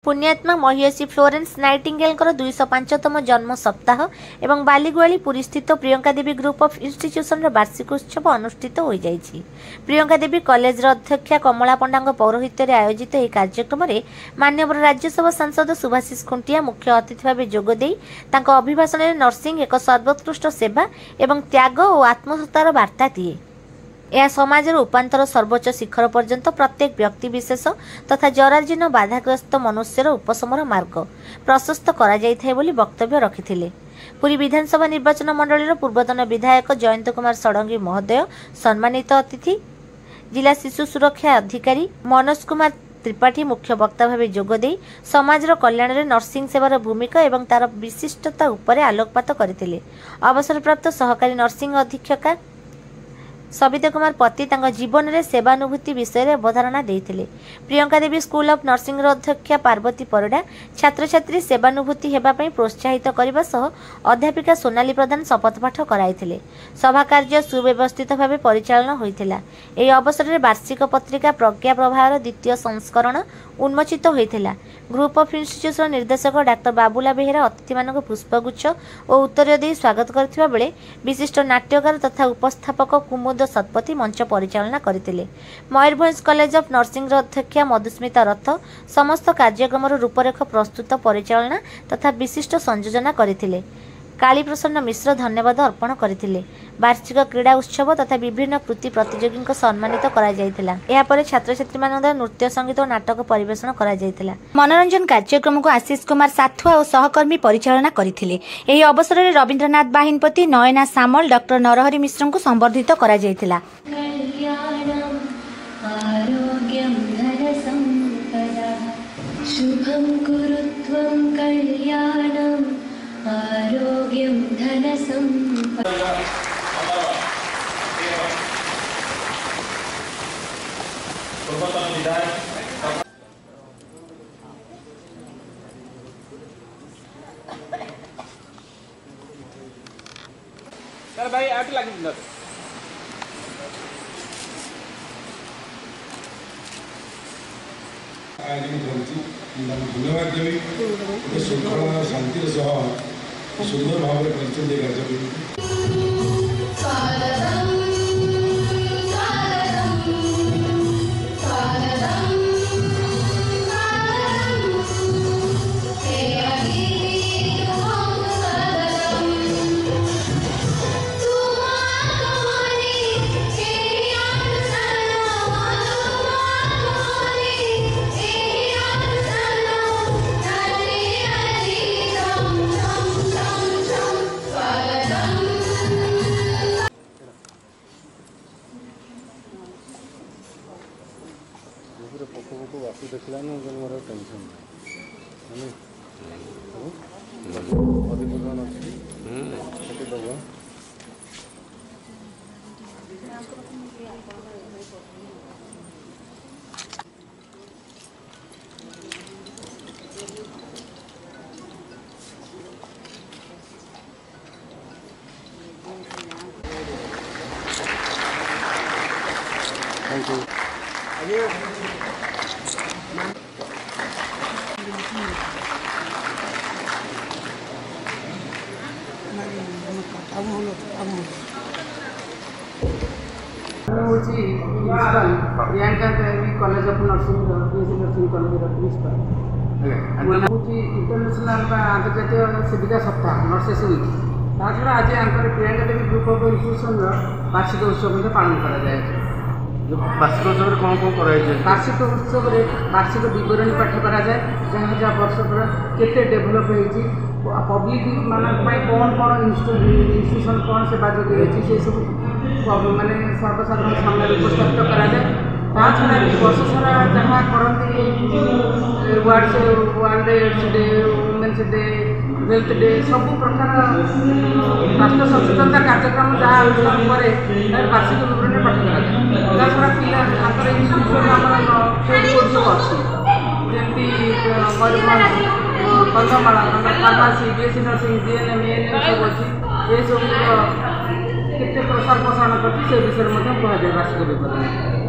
पुण्यात्मा महिषी Florence Nightingale 205तम जन्म सप्ताह एवं बालीगुआली पुरी स्थित Priyanka Devi group of institution वार्षिक उत्सव अनुष्ठित हो जाइछि। प्रियंका देवी कॉलेज अध्यक्षा कमला पंडा पौरोहित्य रे आयोजित यह कार्यक्रम में माननीय राज्यसभा सांसद सुभाषिष खुंटिया मुख्य अतिथि भाव जोगदे अभिभाषण में नर्सिंग एक सर्वोत्कृष्ट सेवा एवं त्याग और आत्मसत्तार वार्ता दिए। यह समाजर उपांतर सर्वोच्च शिखर पर्यंत प्रत्येक व्यक्ति विशेष तथा जराजीर्ण बाधाग्रस्त मनुष्यर उपशमर मार्ग प्रशस्त करा जाइथाय बोली वक्तव्य रखिथिले। पुरी विधानसभा निर्वाचन मंडलीर पूर्वतन विधायक जयंत कुमार षडंगी महोदय, सम्मानित अतिथि जिला शिशु सुरक्षा अधिकारी मनोज कुमार त्रिपाठी मुख्य वक्ता भाव जोगदे समाजर कल्याण में नर्सिंग सेवार भूमिका एवं तार विशिष्टता उपरे आलोकपात करथिले। अवसरप्राप्त सहकारी नर्सिंग अधीक्षका सविता कुमार पति जीवन में सेवानुभूति विषय में अवधारणा देते। प्रियंका देवी स्कूल ऑफ नर्सिंग अध्यक्षा पार्वती परिडा छात्र छात्री सेवानुभूति हेबापई प्रोत्साहित करने सह अध्यापिका सोनाली प्रधान शपथपाठ कराइथिले। सभा कार्य सुव्यवस्थित भाव परिचालन होइथिला। एही अवसर में वार्षिक पत्रिका प्रज्ञा प्रभावर द्वितीय संस्करण उन्मोचित होइथिला। ग्रुप ऑफ इंस्टीट्यूशन निर्देशक डाक्टर बाबुला बेहेरा अतिथि मानक पुष्पगुच्छ और उत्तर दे स्वागत करथिबा बेले विशिष्ट नाट्यकार तथा उपस्थापक कुमुद सतपथी मंच परिचालना करथिले। मयूरभंज कॉलेज ऑफ नर्सिंग अध्यक्षा मधुस्मिता रथ समस्त कार्यक्रम रूपरेख प्रस्तुत परिचालना तथा विशिष्ट संयोजना करथिले। काली प्रसन्न मिश्र धन्यवाद अर्पण करथिले। वार्षिक क्रीड़ा उत्सव तथा विभिन्न कृति प्रतियोगी सम्मानित करा जायतिला। एहा परे छात्र छात्री मान नृत्य संगीत और नाटक परिवेषण करा जायतिला। मनोरंजन कार्यक्रम को आशीष कुमार साथुआ और सहकर्मी परिचालना करथिले। एही अवसर में रविंद्रनाथ बाहिनपति, नयना सामल, डॉक्टर नरहरि मिश्र को संबर्धित करा जायतिला। शुभं कुरुत्वं कल्याणं आरोग्यं धनसम्पदा। सर भाई आगे लगी ना धन्यवाद देवी श्रृंखला शांति सुंदर भाव में पको बापू देखला मोर टेंशन अधिपूर्ण अच्छी दबा thank you. Priyanka Devi college of nursing nursing college principal international अंतर्जातीय सेविका सप्ताह नर्सेस वीक ताछड़ा आज Priyanka Devi group of institution वार्षिक उत्सव पालन कर वार्षिक उत्सव कौन कौन कराए? वार्षिक उत्सव वार्षिक विवरणी पाठ कराए जहाँ जहाँ वर्ष पर केते डेभलप होती पब्लिक मान कौन कौन इंस्टीट्यूशन कौन सेवा जोगे से सब माने सर्वसाधारण सामने उपस्थापित कराए। छड़ा वर्ष सारा जहाँ करते world AIDS day, women's day, health day सब प्रकार स्वास्थ्य सचेतनता कार्यक्रम जहाँ वार्षिक विवरणी पाठ कराए। छड़ा पिला इंस्टीट्यूशन सब अच्छी जमी Mayurbhanj, Kandhamal pharmacy, BSc nursing, GNM, ANM सब अच्छी ये सब केते प्रसार प्रसारण करती से विषय में कहुए वार्षिक विवरण।